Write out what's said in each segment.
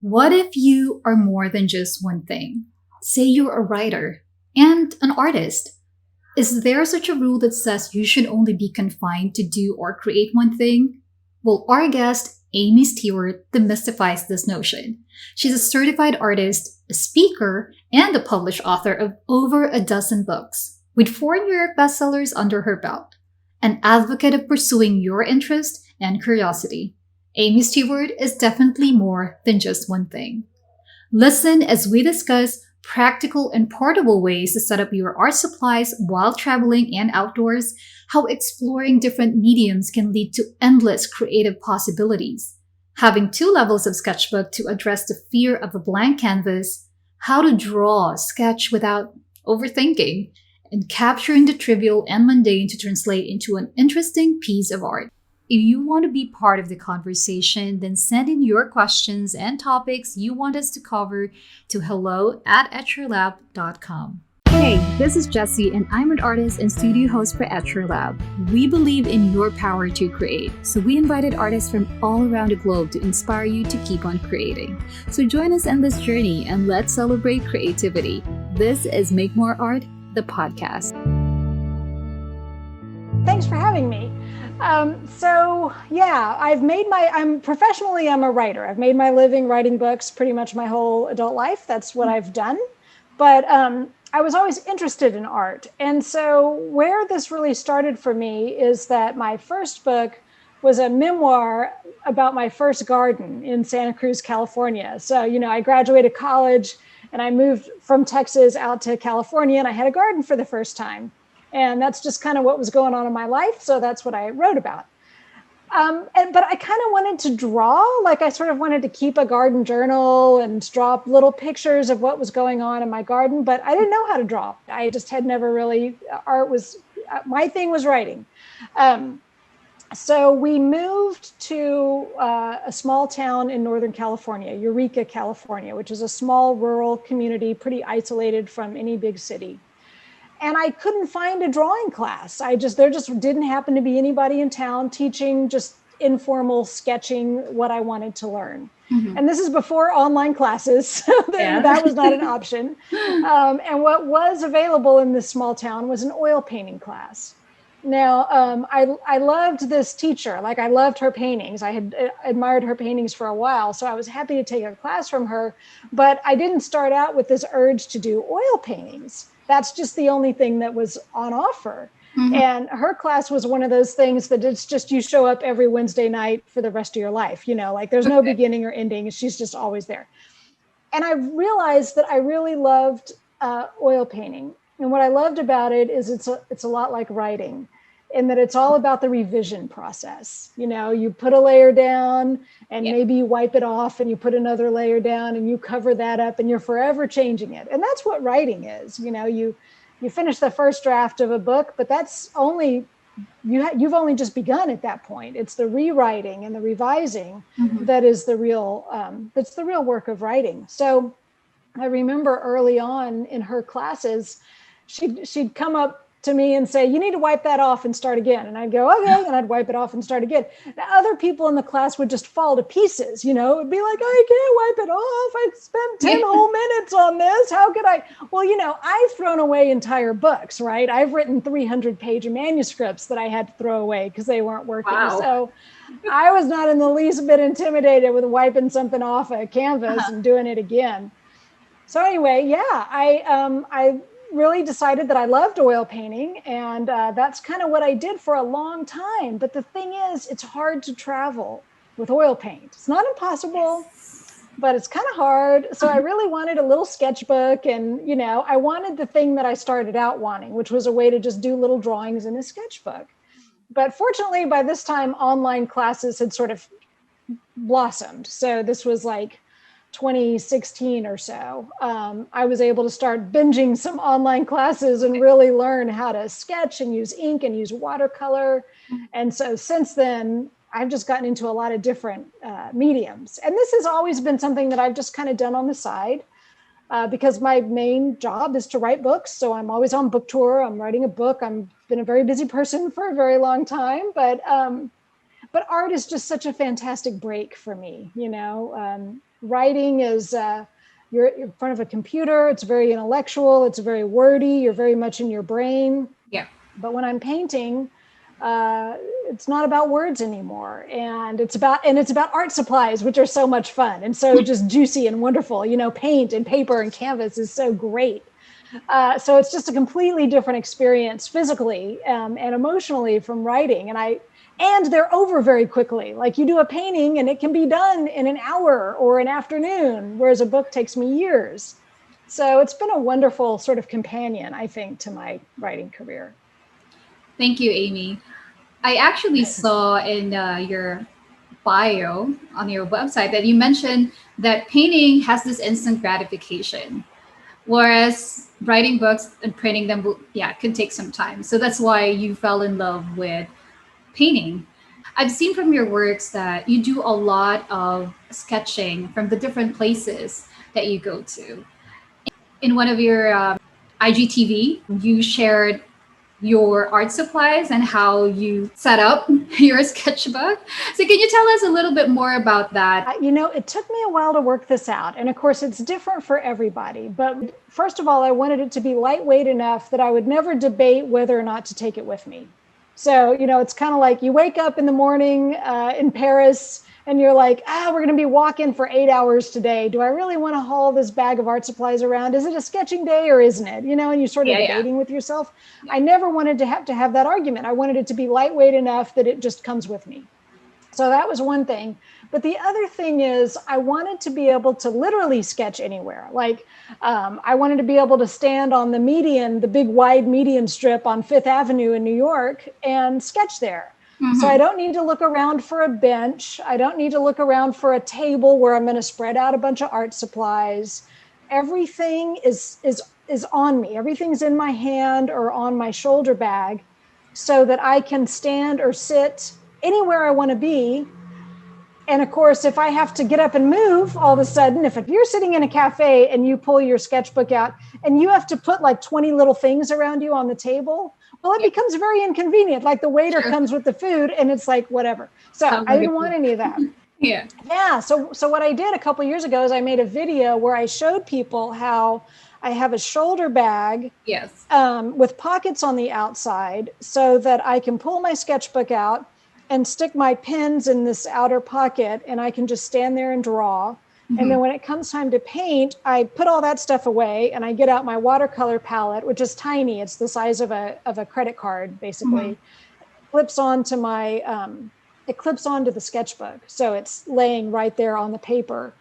What if you are more than just one thing? Say you're a writer and an artist. Is there such a rule that says you should only be confined to do or create one thing? Well, our guest, Amy Stewart, demystifies this notion. She's a certified artist, a speaker, and a published author of over a dozen books, with 4 New York bestsellers under her belt. An advocate of pursuing your interest and curiosity. Amy Stewart is definitely more than just one thing. Listen as we discuss practical and portable ways to set up your art supplies while traveling and outdoors, how exploring different mediums can lead to endless creative possibilities, having 2 levels of sketchbook to address the fear of a blank canvas, how to draw, sketch without overthinking, and capturing the trivial and mundane to translate into an interesting piece of art. If you want to be part of the conversation, then send in your questions and topics you want us to cover to hello@etcherlab.com. Hey, this is Jessie, and I'm an artist and studio host for Etcher Lab. We believe in your power to create, so we invited artists from all around the globe to inspire you to keep on creating. So join us in this journey and let's celebrate creativity. This is Make More Art, the podcast. Thanks for having me. I'm a writer. I've made my living writing books pretty much my whole adult life. That's what I've done. But I was always interested in art. And so where this really started for me is that my first book was a memoir about my first garden in Santa Cruz, California. So, I graduated college and I moved from Texas out to California and I had a garden for the first time. And that's just kind of what was going on in my life. So that's what I wrote about. But I kind of wanted to draw, like I sort of wanted to keep a garden journal and draw little pictures of what was going on in my garden, but I didn't know how to draw. I just had never really, my thing was writing. So we moved to a small town in Northern California, Eureka, California, which is a small rural community, pretty isolated from any big city. And I couldn't find a drawing class. There just didn't happen to be anybody in town teaching just informal sketching what I wanted to learn. Mm-hmm. And this is before online classes, so that was not an option. And what was available in this small town was an oil painting class. Now, I loved this teacher. Like, I loved her paintings. I had admired her paintings for a while, so I was happy to take a class from her. But I didn't start out with this urge to do oil paintings. That's just the only thing that was on offer. Mm-hmm. And her class was one of those things that it's just you show up every Wednesday night for the rest of your life. Like there's no beginning or ending. She's just always there. And I realized that I really loved oil painting. And what I loved about it is it's a lot like writing, in that it's all about the revision process. You put a layer down and maybe you wipe it off and you put another layer down and you cover that up and you're forever changing it. And that's what writing is. You finish the first draft of a book, but that's only, you've only just begun at that point. It's the rewriting and the revising that is that's the real work of writing. So I remember early on in her classes, she'd come up to me and say, you need to wipe that off and start again. And I'd go, okay. And I'd wipe it off and start again. Now, other people in the class would just fall to pieces. It'd be like, I can't wipe it off. I spent 10 whole minutes on this. How could I? Well, I've thrown away entire books, right? I've written 300-page manuscripts that I had to throw away because they weren't working. Wow. So I was not in the least bit intimidated with wiping something off a canvas and doing it again. So anyway, I really decided that I loved oil painting, and that's kind of what I did for a long time. But the thing is, it's hard to travel with oil paint. It's not impossible, but it's kind of hard. So I really wanted a little sketchbook, and I wanted the thing that I started out wanting, which was a way to just do little drawings in a sketchbook. But fortunately, by this time, online classes had sort of blossomed. So this was like 2016 or so. I was able to start binging some online classes and really learn how to sketch and use ink and use watercolor. And so since then, I've just gotten into a lot of different mediums. And this has always been something that I've just kind of done on the side because my main job is to write books. So I'm always on book tour. I'm writing a book. I've been a very busy person for a very long time, but art is just such a fantastic break for me. Writing is, you're in front of a computer. It's very intellectual. It's very wordy. You're very much in your brain. Yeah. But when I'm painting, uh, it's not about words anymore, and it's about art supplies, which are so much fun and so just juicy and wonderful. Paint and paper and canvas is so great. So it's just a completely different experience physically and emotionally from writing. And they're over very quickly. Like you do a painting and it can be done in an hour or an afternoon, whereas a book takes me years. So it's been a wonderful sort of companion, I think, to my writing career. Thank you, Amy. I actually saw in your bio on your website that you mentioned that painting has this instant gratification, whereas writing books and printing them, yeah, can take some time. So that's why you fell in love with painting. I've seen from your works that you do a lot of sketching from the different places that you go to. In one of your IGTV, you shared your art supplies and how you set up your sketchbook. So, can you tell us a little bit more about that? It took me a while to work this out. And of course, it's different for everybody. But first of all, I wanted it to be lightweight enough that I would never debate whether or not to take it with me. So, it's kind of like you wake up in the morning in Paris and you're like, we're going to be walking for 8 hours today. Do I really want to haul this bag of art supplies around? Is it a sketching day or isn't it? And you're sort of debating with yourself. I never wanted to have that argument. I wanted it to be lightweight enough that it just comes with me. So that was one thing. But the other thing is I wanted to be able to literally sketch anywhere. Like I wanted to be able to stand on the median, the big wide median strip on Fifth Avenue in New York and sketch there. Mm-hmm. So I don't need to look around for a bench. I don't need to look around for a table where I'm going to spread out a bunch of art supplies. Everything is on me. Everything's in my hand or on my shoulder bag so that I can stand or sit anywhere I want to be. And of course, if I have to get up and move all of a sudden, if you're sitting in a cafe and you pull your sketchbook out and you have to put like 20 little things around you on the table, well, it becomes very inconvenient. Like the waiter comes with the food and it's like, whatever. So I didn't want any of that. Yeah. So what I did a couple of years ago is I made a video where I showed people how I have a shoulder bag with pockets on the outside so that I can pull my sketchbook out and stick my pens in this outer pocket and I can just stand there and draw. Mm-hmm. And then when it comes time to paint, I put all that stuff away and I get out my watercolor palette, which is tiny. It's the size of a credit card, basically. Mm-hmm. It clips onto the sketchbook. So it's laying right there on the paper.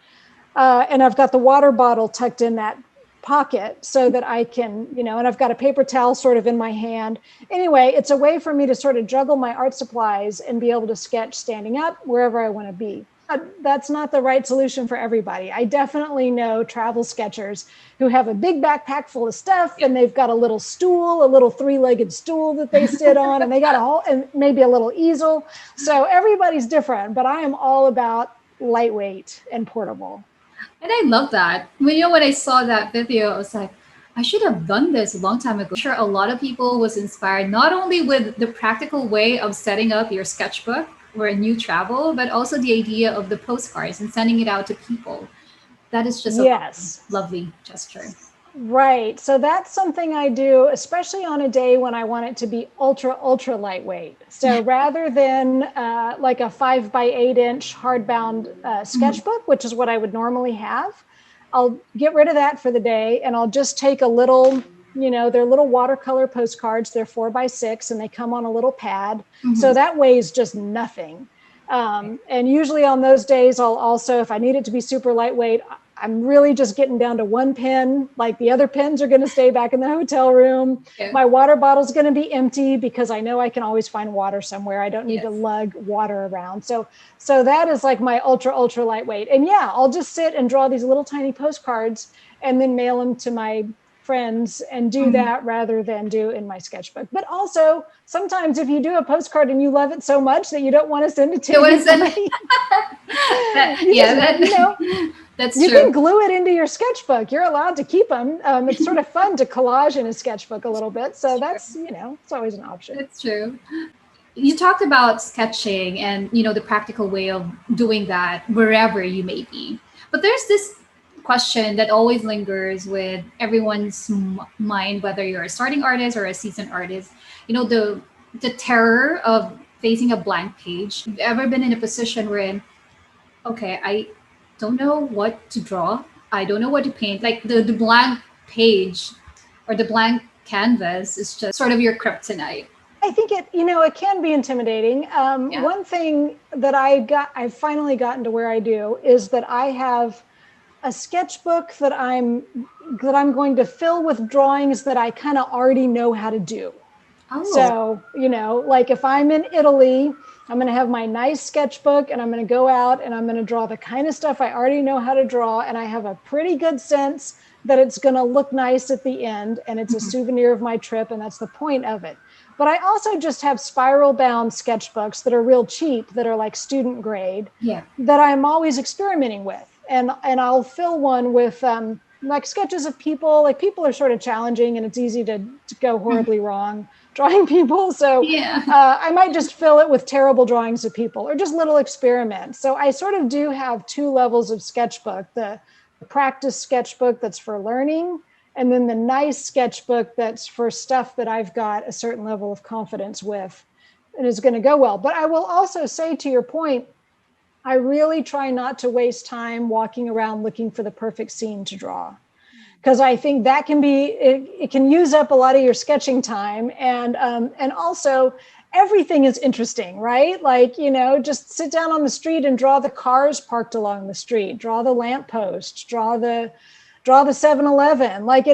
And I've got the water bottle tucked in that pocket so that I can, and I've got a paper towel sort of in my hand. Anyway, it's a way for me to sort of juggle my art supplies and be able to sketch standing up wherever I want to be. But that's not the right solution for everybody. I definitely know travel sketchers who have a big backpack full of stuff and they've got a little stool, a little 3-legged stool that they sit on, and they got and maybe a little easel. So everybody's different, but I am all about lightweight and portable. And I love that. When I saw that video, I was like, I should have done this a long time ago. I'm sure a lot of people was inspired not only with the practical way of setting up your sketchbook when you travel, but also the idea of the postcards and sending it out to people. That is just a lovely gesture. Right. So that's something I do, especially on a day when I want it to be ultra, ultra lightweight. So rather than like a 5x8-inch hardbound sketchbook, which is what I would normally have, I'll get rid of that for the day and I'll just take a little, they're little watercolor postcards. They're 4x6 and they come on a little pad. Mm-hmm. So that weighs just nothing. And usually on those days, I'll also, if I need it to be super lightweight, I'm really just getting down to one pen. Like the other pens are going to stay back in the hotel room. Yeah. My water bottle's going to be empty because I know I can always find water somewhere. I don't need to lug water around. So that is like my ultra, ultra lightweight. And I'll just sit and draw these little tiny postcards and then mail them to my friends and do that rather than do in my sketchbook. But also sometimes if you do a postcard and you love it so much that you don't want to send it to anybody, that's you true. can glue it into your sketchbook. You're allowed to keep them. It's sort of fun to collage in a sketchbook a little bit. So that's, it's always an option. It's true. You talked about sketching and, the practical way of doing that wherever you may be. But there's this question that always lingers with everyone's mind, whether you're a starting artist or a seasoned artist. The terror of facing a blank page. Have you ever been in a position wherein, okay, I don't know what to draw. I don't know what to paint. Like the blank page or the blank canvas is just sort of your kryptonite. I think it can be intimidating. Yeah. One thing that I've finally gotten to where I do is that I have a sketchbook that I'm going to fill with drawings that I kind of already know how to do. Oh. So, like if I'm in Italy, I'm going to have my nice sketchbook and I'm going to go out and I'm going to draw the kind of stuff I already know how to draw. And I have a pretty good sense that it's going to look nice at the end and it's a souvenir of my trip. And that's the point of it. But I also just have spiral bound sketchbooks that are real cheap, that are like student grade, that I'm always experimenting with. And I'll fill one with like sketches of people. Like people are sort of challenging and it's easy to go horribly wrong drawing people. So I might just fill it with terrible drawings of people or just little experiments. So I sort of do have two levels of sketchbook, the practice sketchbook that's for learning, and then the nice sketchbook that's for stuff that I've got a certain level of confidence with and is going to go well. But I will also say, to your point, I really try not to waste time walking around looking for the perfect scene to draw, because I think that can be, it can use up a lot of your sketching time. And also everything is interesting, right? Like, just sit down on the street and draw the cars parked along the street, draw the lamppost, draw the 7-Eleven, like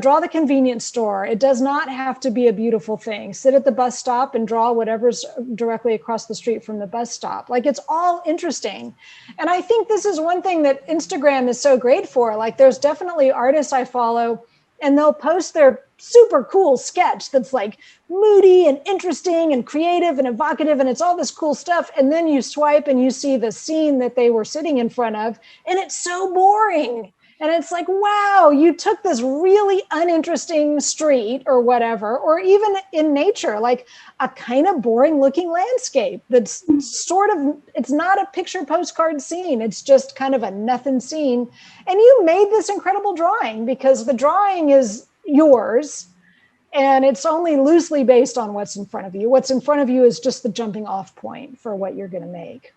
draw the convenience store. It does not have to be a beautiful thing. Sit at the bus stop and draw whatever's directly across the street from the bus stop. Like, it's all interesting. And I think this is one thing that Instagram is so great for. Like, there's definitely artists I follow and they'll post their super cool sketch that's like moody and interesting and creative and evocative, and it's all this cool stuff. And then you swipe and you see the scene that they were sitting in front of, and it's so boring. And it's like, wow, you took this really uninteresting street or whatever, or even in nature, like a kind of boring looking landscape that's sort of, it's not a picture postcard scene. It's just kind of a nothing scene. And you made this incredible drawing because the drawing is yours and it's only loosely based on what's in front of you. What's in front of you is just the jumping off point for what you're going to make.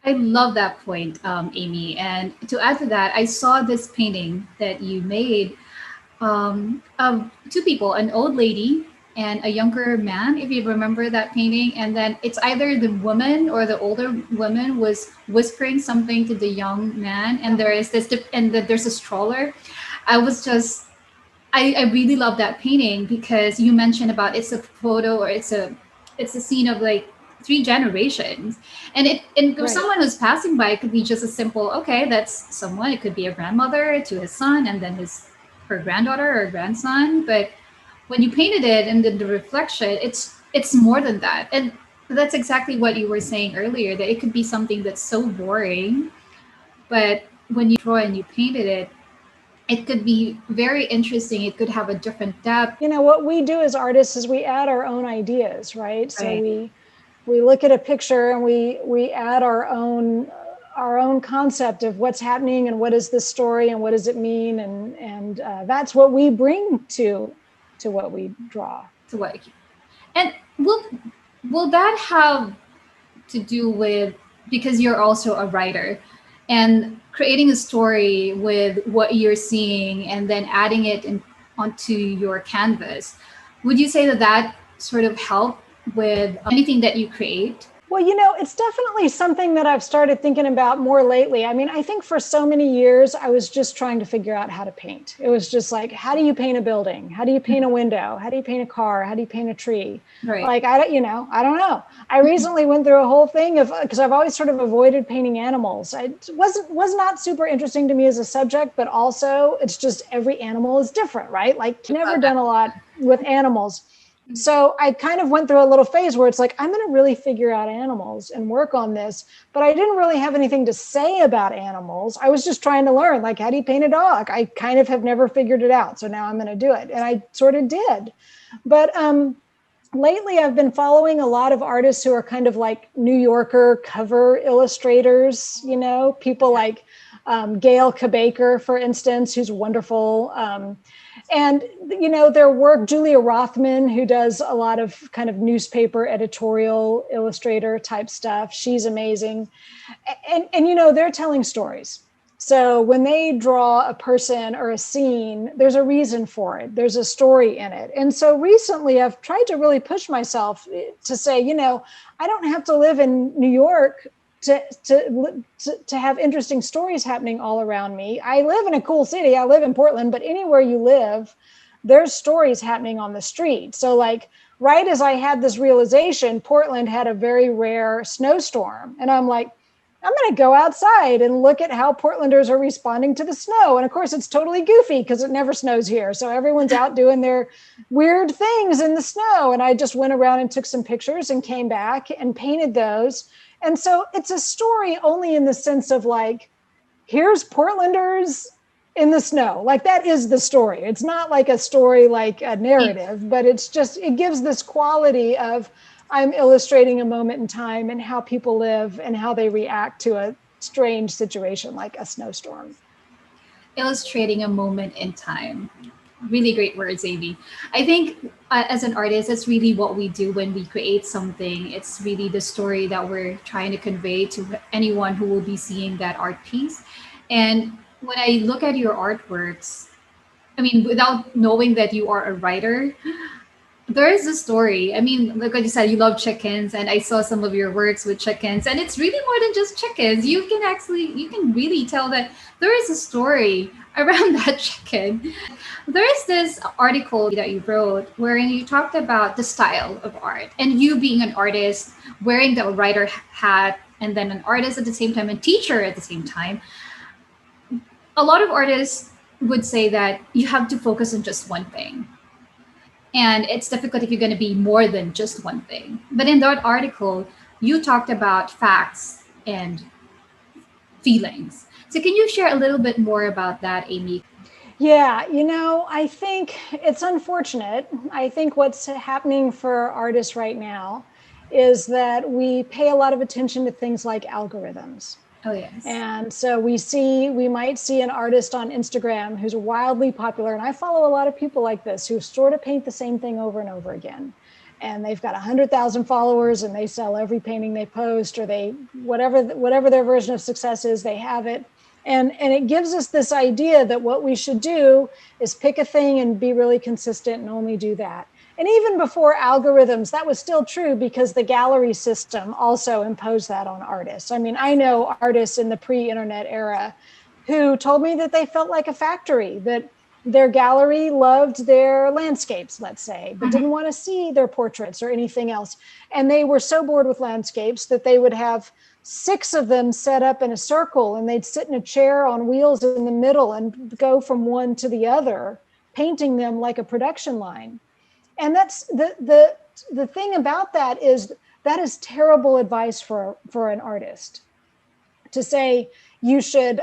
I love that point, Amy. And to add to that, I saw this painting that you made of two people, an old lady and a younger man, if you remember that painting. And then it's either the woman or the older woman was whispering something to the young man. And there is this, and there's a stroller. I really love that painting because you mentioned about it's a photo or it's a scene of like 3 generations, and Right. someone who's passing by, it could be just a simple, okay, that's someone. It could be a grandmother to his son, and then her granddaughter or grandson. But when you painted it and then the reflection, it's more than that. And that's exactly what you were saying earlier, that it could be something that's so boring, but when you draw and you painted it, it could be very interesting. It could have a different depth. What we do as artists is we add our own ideas, right? So Right. we look at a picture and we add our own concept of what's happening and what is this story and what does it mean, and that's what we bring to what we draw. To what? And will that have to do with, because you're also a writer and creating a story with what you're seeing and then adding it onto your canvas? Would you say that sort of help with anything that you create? Well, it's definitely something that I've started thinking about more lately. I mean, I think for so many years, I was just trying to figure out how to paint. It was just like, how do you paint a building? How do you paint a window? How do you paint a car? How do you paint a tree? Right. Like, I don't know. I recently went through a whole thing because I've always sort of avoided painting animals. It was not super interesting to me as a subject, but also it's just every animal is different, right? Like, never done a lot with animals. So I kind of went through a little phase where it's like, I'm going to really figure out animals and work on this. But I didn't really have anything to say about animals. I was just trying to learn, like, how do you paint a dog? I kind of have never figured it out. So now I'm going to do it. And I sort of did. But lately, I've been following a lot of artists who are kind of like New Yorker cover illustrators, people like Gail Kabaker, for instance, who's wonderful. And, you know, their work, Julia Rothman, who does a lot of kind of newspaper editorial illustrator type stuff. She's amazing. And you know, they're telling stories. So when they draw a person or a scene, there's a reason for it. There's a story in it. And so recently I've tried to really push myself to say, you know, I don't have to live in New York to have interesting stories happening all around me. I live in a cool city. I live in Portland, but anywhere you live, there's stories happening on the street. So like right as I had this realization, Portland had a very rare snowstorm. And I'm like, I'm going to go outside and look at how Portlanders are responding to the snow. And of course, it's totally goofy because it never snows here. So everyone's out doing their weird things in the snow. And I just went around and took some pictures and came back and painted those. And so it's a story only in the sense of like, here's Portlanders in the snow. Like that is the story. It's not like a story, like a narrative, but it's just, it gives this quality of, I'm illustrating a moment in time and how people live and how they react to a strange situation like a snowstorm. Illustrating a moment in time. Really great words, Amy. I think as an artist, that's really what we do when we create something. It's really the story that we're trying to convey to anyone who will be seeing that art piece. And when I look at your artworks, I mean, without knowing that you are a writer, there is a story. I mean, like you said, you love chickens, and I saw some of your works with chickens, and it's really more than just chickens. You can really tell that there is a story around that chicken. There is this article that you wrote wherein you talked about the style of art and you being an artist, wearing the writer hat, and then an artist at the same time and teacher at the same time. A lot of artists would say that you have to focus on just one thing. And it's difficult if you're going to be more than just one thing. But in that article, you talked about facts and feelings. So can you share a little bit more about that, Amy? Yeah, you know, I think it's unfortunate. I think what's happening for artists right now is that we pay a lot of attention to things like algorithms. Oh, yes. And so we might see an artist on Instagram who's wildly popular. And I follow a lot of people like this who sort of paint the same thing over and over again. And they've got 100,000 followers and they sell every painting they post, or they, whatever their version of success is, they have it. And it gives us this idea that what we should do is pick a thing and be really consistent and only do that. And even before algorithms, that was still true because the gallery system also imposed that on artists. I mean, I know artists in the pre-internet era who told me that they felt like a factory, that their gallery loved their landscapes, let's say, but didn't want to see their portraits or anything else. And they were so bored with landscapes that they would have 6 of them set up in a circle and they'd sit in a chair on wheels in the middle and go from one to the other, painting them like a production line. And that's the thing about that is terrible advice for an artist to say you should,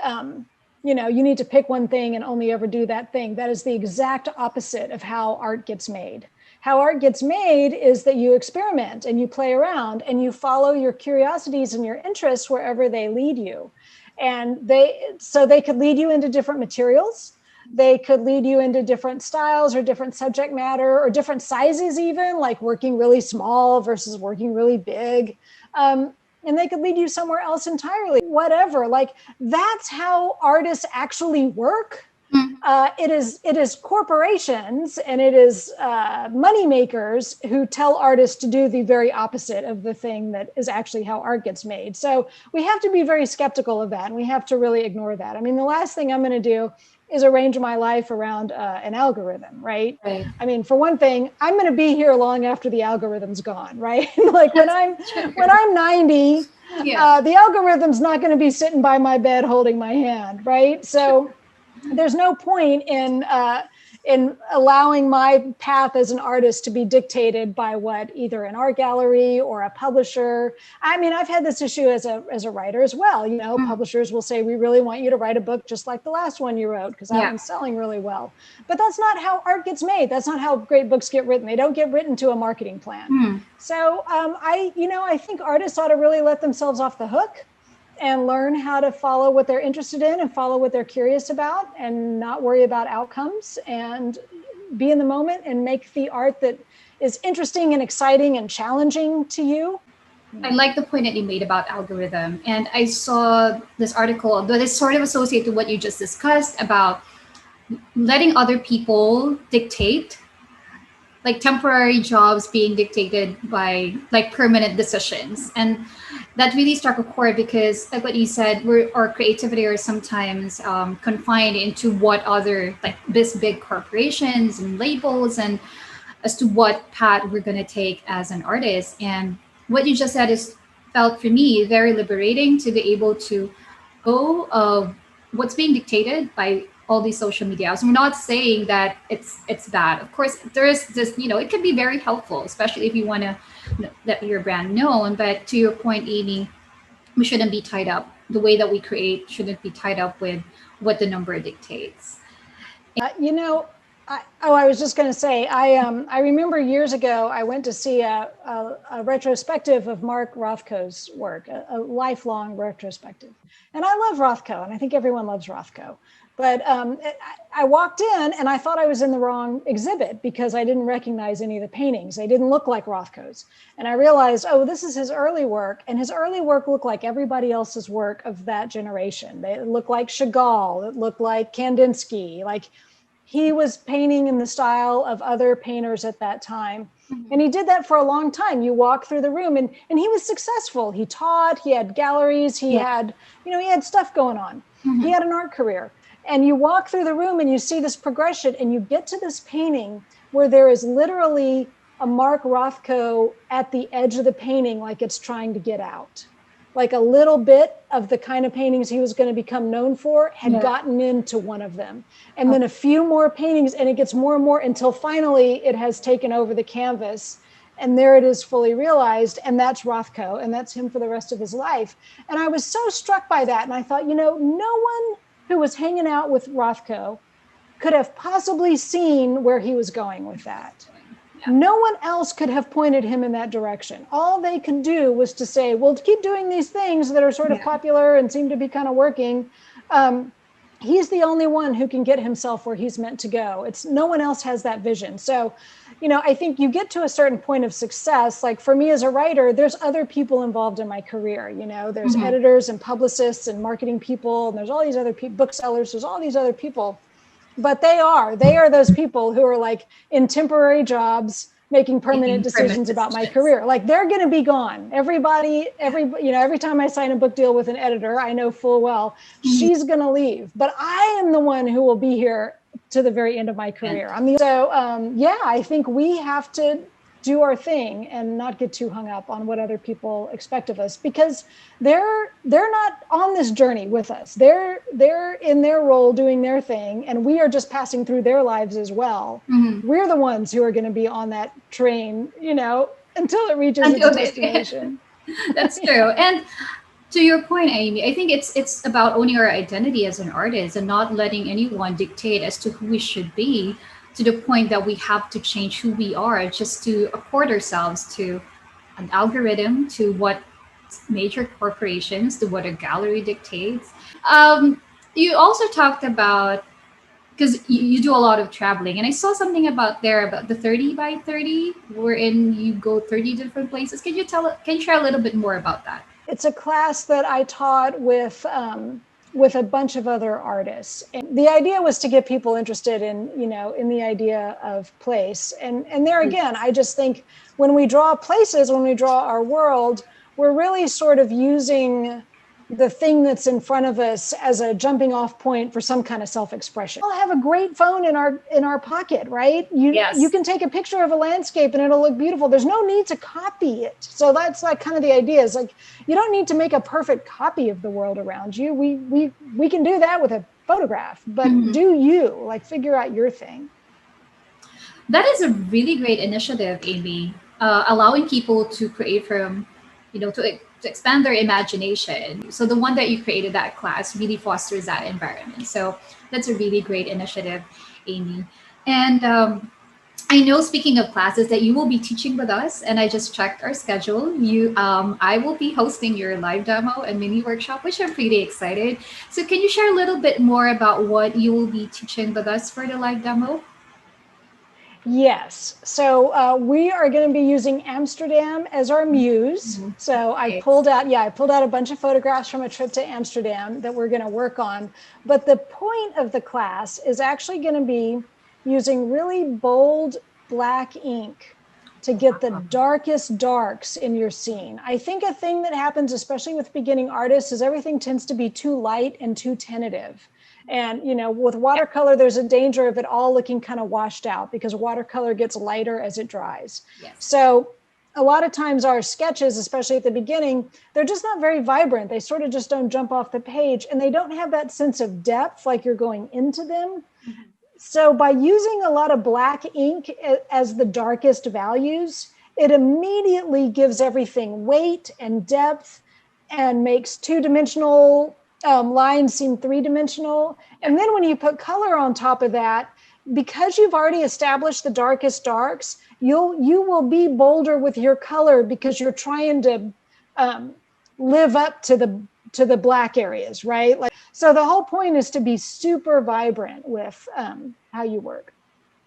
you need to pick one thing and only ever do that thing. That is the exact opposite of how art gets made. How art gets made is that you experiment and you play around and you follow your curiosities and your interests wherever they lead you. And they could lead you into different materials. They could lead you into different styles or different subject matter or different sizes, even like working really small versus working really big. And they could lead you somewhere else entirely, whatever. Like that's how artists actually work. It is corporations and it is money makers who tell artists to do the very opposite of the thing that is actually how art gets made. So we have to be very skeptical of that and we have to really ignore that. I mean, the last thing I'm going to do is arrange my life around an algorithm, right? I mean, for one thing, I'm going to be here long after the algorithm's gone, right? Like when I'm 90, the algorithm's not going to be sitting by my bed holding my hand, right? So there's no point in allowing my path as an artist to be dictated by what either an art gallery or a publisher. I mean, I've had this issue as a writer as well. You know, publishers will say, we really want you to write a book just like the last one you wrote because that one's selling really well. But that's not how art gets made. That's not how great books get written. They don't get written to a marketing plan. So I think artists ought to really let themselves off the hook and learn how to follow what they're interested in and follow what they're curious about and not worry about outcomes and be in the moment and make the art that is interesting and exciting and challenging to you. I like the point that you made about algorithm. And I saw this article that is sort of associated to what you just discussed about letting other people dictate, like temporary jobs being dictated by like permanent decisions. And that really struck a chord because, like what you said, our creativity are sometimes confined into what other, like this big corporations and labels, and as to what path we're going to take as an artist. And what you just said is felt for me very liberating to be able to go of what's being dictated by all these social media apps. We're not saying that it's bad. Of course, there is this, it can be very helpful, especially if you want to let your brand known. But to your point, Amy, we shouldn't be tied up. The way that we create shouldn't be tied up with what the number dictates. I was just going to say, I remember years ago, I went to see a retrospective of Mark Rothko's work, a lifelong retrospective. And I love Rothko, and I think everyone loves Rothko. But I walked in and I thought I was in the wrong exhibit because I didn't recognize any of the paintings. They didn't look like Rothko's. And I realized, oh, this is his early work. And his early work looked like everybody else's work of that generation. They looked like Chagall, it looked like Kandinsky, like he was painting in the style of other painters at that time. Mm-hmm. And he did that for a long time. You walk through the room and he was successful. He taught, he had galleries, he had stuff going on. Mm-hmm. He had an art career. And you walk through the room and you see this progression and you get to this painting where there is literally a Mark Rothko at the edge of the painting, like it's trying to get out. Like a little bit of the kind of paintings he was going to become known for had gotten into one of them. And then a few more paintings, and it gets more and more until finally it has taken over the canvas. And there it is fully realized. And that's Rothko. And that's him for the rest of his life. And I was so struck by that. And I thought, no one who was hanging out with Rothko could have possibly seen where he was going with that. No one else could have pointed him in that direction. All they could do was to say, well, keep doing these things that are sort of popular and seem to be kind of working. He's the only one who can get himself where he's meant to go. No one else has that vision. So, I think you get to a certain point of success. Like for me as a writer, there's other people involved in my career. There's editors and publicists and marketing people, and there's all these other booksellers. There's all these other people. But they are those people who are like in temporary jobs, making permanent decisions about my career. Like they're going to be gone. Every time I sign a book deal with an editor, I know full well she's going to leave, but I am the one who will be here to the very end of my career. I think we have to do our thing and not get too hung up on what other people expect of us, because they're not on this journey with us. They're in their role doing their thing, and we are just passing through their lives as well. Mm-hmm. We're the ones who are going to be on that train, until it reaches its destination. That's true. And to your point, Amy, I think it's about owning our identity as an artist and not letting anyone dictate as to who we should be, to the point that we have to change who we are just to accord ourselves to an algorithm, to what major corporations, to what a gallery dictates. You also talked about, because you do a lot of traveling, and I saw something about the 30 by 30, wherein you go 30 different places. Can you share a little bit more about that? It's a class that I taught with a bunch of other artists. And the idea was to get people interested in the idea of place. And there again, I just think when we draw places, when we draw our world, we're really sort of using the thing that's in front of us as a jumping off point for some kind of self-expression. We'll have a great phone in our pocket, right? You can take a picture of a landscape and it'll look beautiful. There's no need to copy it. So that's like kind of the idea, is like, you don't need to make a perfect copy of the world around you. We can do that with a photograph, but do you, like, figure out your thing. That is a really great initiative, Amy, allowing people to create from, to expand their imagination. So the one that you created, that class, really fosters that environment. So that's a really great initiative, Amy. And I know, speaking of classes, that you will be teaching with us, and I just checked our schedule. I will be hosting your live demo and mini workshop, which I'm pretty excited. So, can you share a little bit more about what you will be teaching with us for the live demo? Yes. So we are going to be using Amsterdam as our muse. Mhm. So Nice. I pulled out a bunch of photographs from a trip to Amsterdam that we're going to work on. But the point of the class is actually going to be using really bold black ink to get the darkest darks in your scene. I think a thing that happens, especially with beginning artists, is everything tends to be too light and too tentative. And, with watercolor, there's a danger of it all looking kind of washed out because watercolor gets lighter as it dries. Yes. So a lot of times our sketches, especially at the beginning, they're just not very vibrant. They sort of just don't jump off the page, and they don't have that sense of depth like you're going into them. So by using a lot of black ink as the darkest values, it immediately gives everything weight and depth and makes two-dimensional lines seem three-dimensional. And then when you put color on top of that, because you've already established the darkest darks, you will be bolder with your color because you're trying to live up to the black areas, right? So the whole point is to be super vibrant with how you work.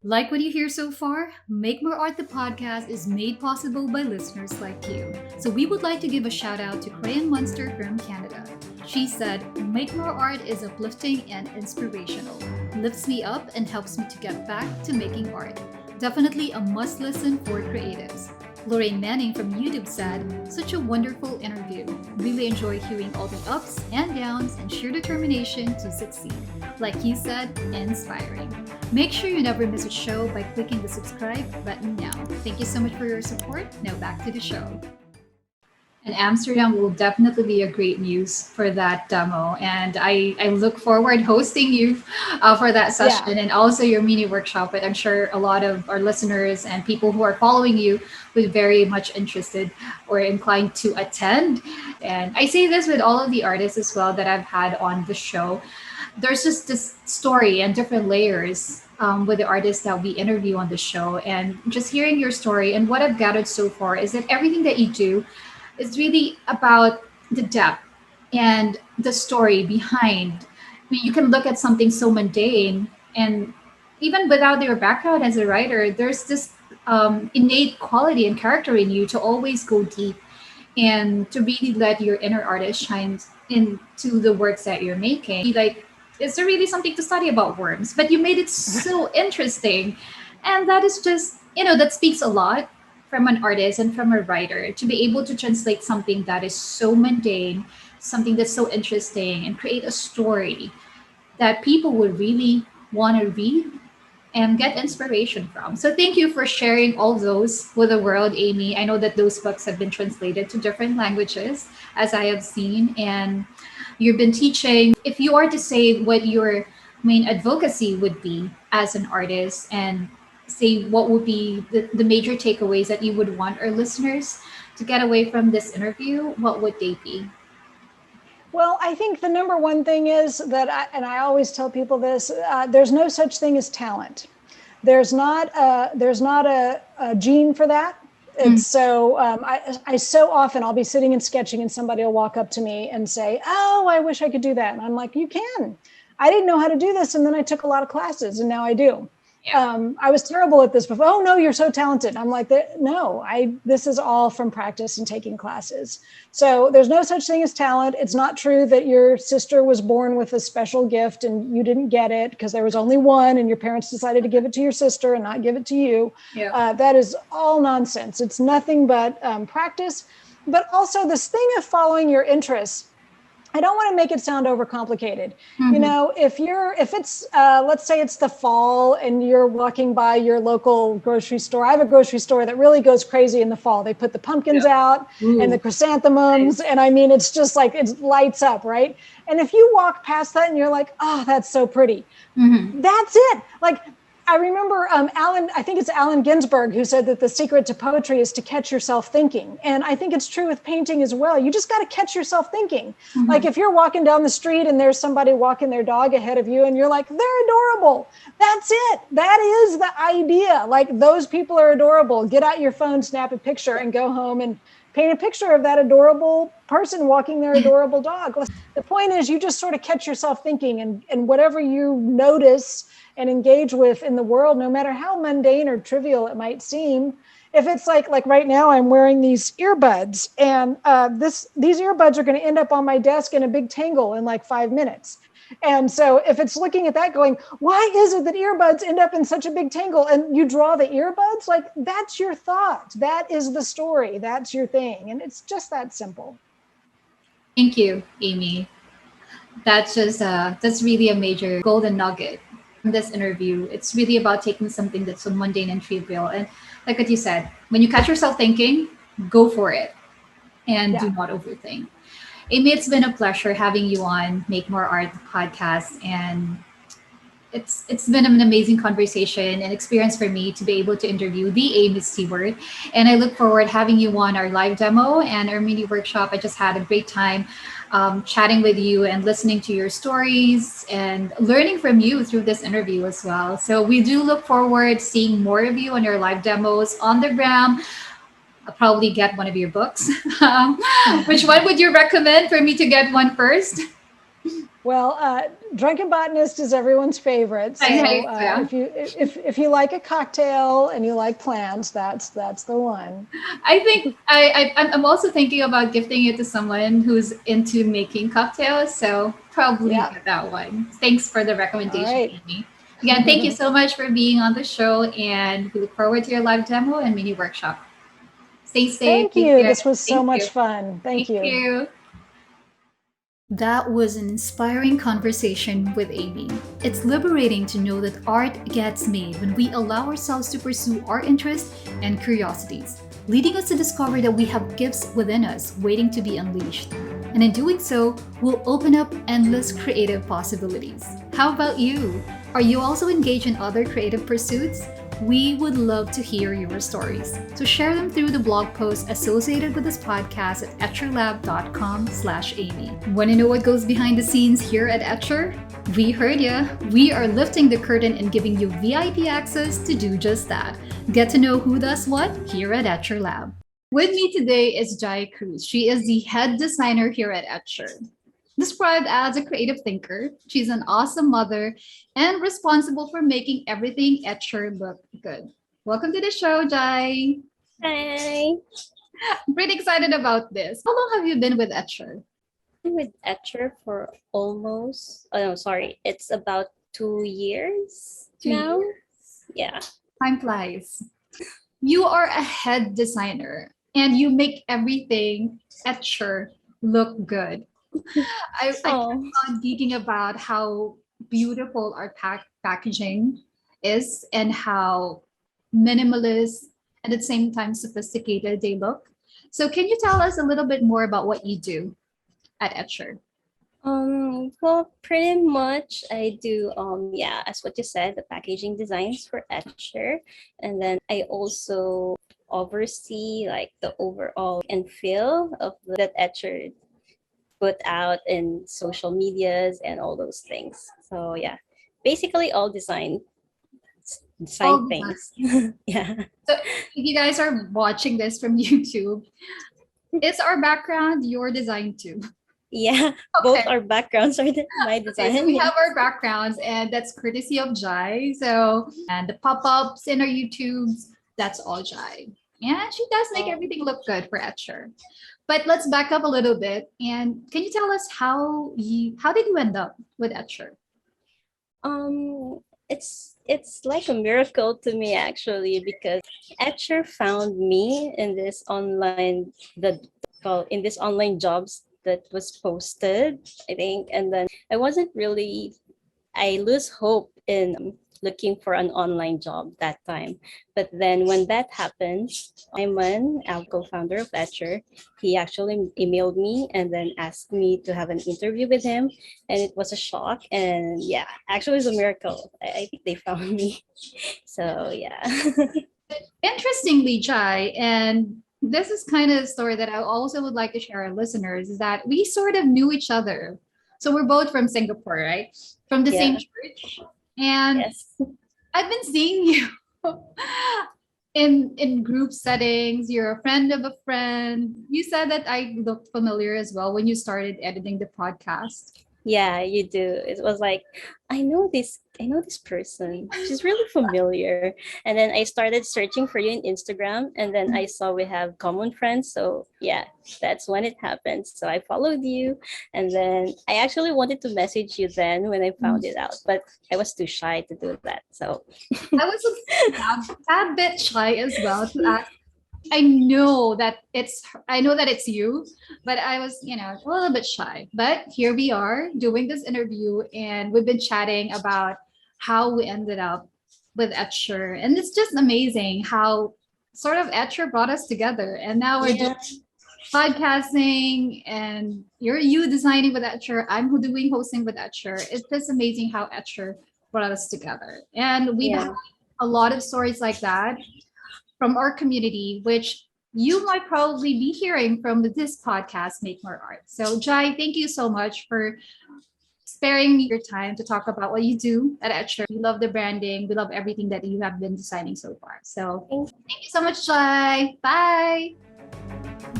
Like what you hear so far, Make More Art the podcast is made possible by listeners like you. So we would like to give a shout out to Crayon Monster from Canada. She said, Make More Art is uplifting and inspirational, lifts me up and helps me to get back to making art. Definitely a must listen for creatives. Lorraine Manning from YouTube said, such a wonderful interview. Really enjoy hearing all the ups and downs and sheer determination to succeed. Like you said, inspiring. Make sure you never miss a show by clicking the subscribe button now. Thank you so much for your support. Now back to the show. And Amsterdam will definitely be a great news for that demo. And I look forward hosting you for that Yeah. session and also your mini workshop. But I'm sure a lot of our listeners and people who are following you would very much interested or inclined to attend. And I say this with all of the artists as well that I've had on the show. There's just this story and different layers with the artists that we interview on the show. And just hearing your story and what I've gathered so far is that everything that you do is really about the depth and the story behind. I mean, you can look at something so mundane, and even without your background as a writer, there's this innate quality and character in you to always go deep and to really let your inner artist shine into the works that you're making. Like, is there really something to study about worms? But you made it so interesting. And that is just, that speaks a lot from an artist and from a writer to be able to translate something that is so mundane, something that's so interesting, and create a story that people would really want to read and get inspiration from. So thank you for sharing all those with the world, Amy. I know that those books have been translated to different languages, as I have seen, and you've been teaching. If you are to say what your main advocacy would be as an artist and say what would be the major takeaways that you would want our listeners to get away from this interview, what would they be? Well, I think the number one thing is that, I always tell people this, there's no such thing as talent. There's not a gene for that. It's so, I so often I'll be sitting and sketching and somebody will walk up to me and say, oh, I wish I could do that. And I'm like, you can. I didn't know how to do this. And then I took a lot of classes and now I do. I was terrible at this before. Oh no, you're so talented. I'm like, no, this is all from practice and taking classes. So there's no such thing as talent. It's not true that your sister was born with a special gift and you didn't get it because there was only one and your parents decided to give it to your sister and not give it to you. Yeah. That is all nonsense. It's nothing but practice, but also this thing of following your interests. I don't want to make it sound overcomplicated. If it's, let's say it's the fall and you're walking by your local grocery store. I have a grocery store that really goes crazy in the fall. They put the pumpkins out and the chrysanthemums. Nice. And I mean, it's just like, it lights up, right? And if you walk past that and you're like, oh, that's so pretty. That's it. Like, I remember I think it's Allen Ginsberg who said that the secret to poetry is to catch yourself thinking. And I think it's true with painting as well. You just got to catch yourself thinking. Mhm. Like if you're walking down the street and there's somebody walking their dog ahead of you and you're like, they're adorable. That's it. That is the idea. Like those people are adorable. Get out your phone, snap a picture and go home and paint a picture of that adorable person walking their adorable dog. The point is you just sort of catch yourself thinking and whatever you notice and engage with in the world, no matter how mundane or trivial it might seem. If it's like right now, I'm wearing these earbuds, and these earbuds are going to end up on my desk in a big tangle in like 5 minutes. And so if it's looking at that going, why is it that earbuds end up in such a big tangle? And you draw the earbuds, like that's your thought. That is the story. That's your thing. And it's just that simple. Thank you, Amy. That's really a major golden nugget from this interview. It's really about taking something that's so mundane and trivial, and like what you said, when you catch yourself thinking, go for it, and do Yeah. not overthink. Amy, it's been a pleasure having you on Make More Art podcast, and it's been an amazing conversation and experience for me to be able to interview the Amy Stewart. And I look forward having you on our live demo and our mini workshop. I just had a great time chatting with you and listening to your stories and learning from you through this interview as well. So we do look forward seeing more of you on your live demos on the gram. I'll probably get one of your books. Which one would you recommend for me to get one first? Well, Drunken Botanist is everyone's favorite. So Yeah. if you like a cocktail and you like plants, that's the one. I think I'm also thinking about gifting it to someone who's into making cocktails. So probably Yeah. get that one. Thanks for the All recommendation, right. Amy. Again, thank you so much for being on the show, and we look forward to your live demo and mini workshop. Stay safe. Thank Take you. care. This was so Thank you. much fun. Thank Thank you. you. That was an inspiring conversation with Amy. It's liberating to know that art gets made when we allow ourselves to pursue our interests and curiosities, leading us to discover that we have gifts within us waiting to be unleashed. And in doing so, we'll open up endless creative possibilities. How about you? Are you also engaged in other creative pursuits? We would love to hear your stories. So share them through the blog post associated with this podcast at etcherlab.com/Amy. Want to know what goes behind the scenes here at Etcher? We heard ya. We are lifting the curtain and giving you VIP access to do just that. Get to know who does what here at Etcher Lab. With me today is Jai Cruz. She is the head designer here at Etcher. Described as a creative thinker, she's an awesome mother and responsible for making everything Etcher look good. Welcome to the show, Jai. Hi. I'm pretty excited about this. How long have you been with Etcher? Been with Etcher for almost, oh no, sorry, it's about 2 years 2 years. now. Yeah. Time flies. You are a head designer and you make everything Etcher look good. I kept Oh, on geeking about how beautiful our packaging is and how minimalist and at the same time sophisticated they look. So can you tell us a little bit more about what you do at Etcher? well, pretty much I do, yeah, as what you said, the packaging designs for Etcher. And then I also oversee like the overall and feel of that Etcher put out in social medias and all those things. So yeah, basically all design All things. Yeah. So if you guys are watching this from YouTube, is our background your design too? Yeah, both Okay. our backgrounds are my Okay, so design. we Yeah. have our backgrounds, and that's courtesy of Jai. So, and the pop-ups in our YouTubes, that's all Jai. And she does make Oh. everything look good for Etcher. But let's back up a little bit. And can you tell us how did you end up with Etcher? It's like a miracle to me actually because Etcher found me in this online jobs that was posted, I think, and then I lose hope in looking for an online job that time. But then when that happened, Simon, our co-founder of Etcher, he actually emailed me and then asked me to have an interview with him. And it was a shock. And yeah, actually, it was a miracle. I think they found me. So yeah. Interestingly, Jai, and this is kind of a story that I also would like to share with listeners, is that we sort of knew each other. So we're both from Singapore, right? From the same Yeah. church. And Yes. I've been seeing you in group settings. You're a friend of a friend. You said that I looked familiar as well when you started editing the podcast. Yeah, you do. It was like, I know this person. She's really familiar. And then I started searching for you in Instagram, and then I saw we have common friends. So yeah, that's when it happened. So I followed you, and then I actually wanted to message you then when I found it out, but I was too shy to do that. So I was a tad bit shy as well to ask. I know that it's you, but I was, a little bit shy. But here we are doing this interview, and we've been chatting about how we ended up with Etcher. And it's just amazing how sort of Etcher brought us together. And now we're yeah, doing podcasting, and you designing with Etcher, I'm doing hosting with Etcher. It's just amazing how Etcher brought us together. And we've had yeah. a lot of stories like that from our community, which you might probably be hearing from this podcast, Make More Art. So, Jai, thank you so much for sparing me your time to talk about what you do at Etcher. We love the branding. We love everything that you have been designing so far. So, Thank thank you so much, Jai. Bye.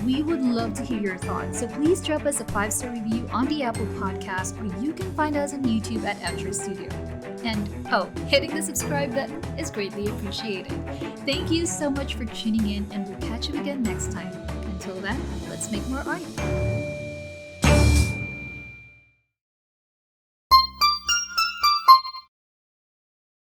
We would love to hear your thoughts, so please drop us a 5-star review on the Apple Podcast, or you can find us on YouTube at Etcher Studio. And hitting the subscribe button is greatly appreciated. Thank you so much for tuning in, and we'll catch you again next time. Until then, let's make more art.